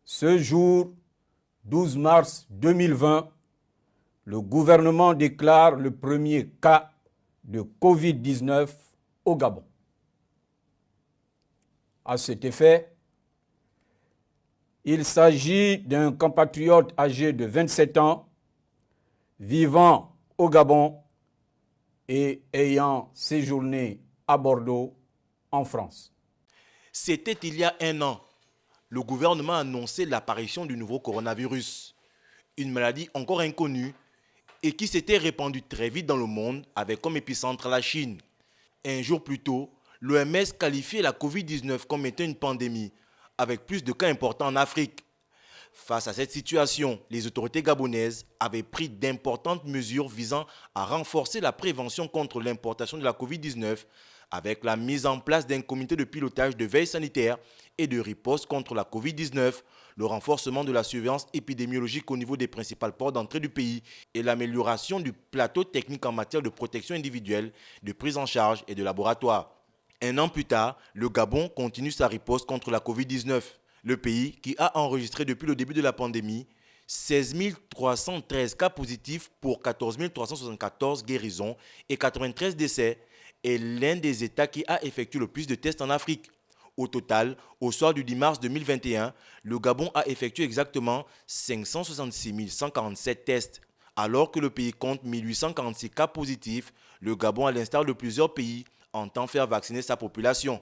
Ce jour, 12 mars 2020, le gouvernement déclare le premier cas de Covid-19 au Gabon. À cet effet, il s'agit d'un compatriote âgé de 27 ans, vivant au Gabon et ayant séjourné à Bordeaux, en France. C'était il y a un an. Le gouvernement a annoncé l'apparition du nouveau coronavirus, une maladie encore inconnue et qui s'était répandue très vite dans le monde avec comme épicentre la Chine. Un jour plus tôt, l'OMS qualifiait la Covid-19 comme étant une pandémie, avec plus de cas importants en Afrique. Face à cette situation, les autorités gabonaises avaient pris d'importantes mesures visant à renforcer la prévention contre l'importation de la Covid-19 avec la mise en place d'un comité de pilotage de veille sanitaire et de riposte contre la Covid-19, le renforcement de la surveillance épidémiologique au niveau des principales ports d'entrée du pays et l'amélioration du plateau technique en matière de protection individuelle, de prise en charge et de laboratoire. Un an plus tard, le Gabon continue sa riposte contre la Covid-19. Le pays, qui a enregistré depuis le début de la pandémie 16 313 cas positifs pour 14 374 guérisons et 93 décès, est l'un des États qui a effectué le plus de tests en Afrique. Au total, au soir du 10 mars 2021, le Gabon a effectué exactement 566 147 tests. Alors que le pays compte 1846 cas positifs, le Gabon, à l'instar de plusieurs pays, entend faire vacciner sa population.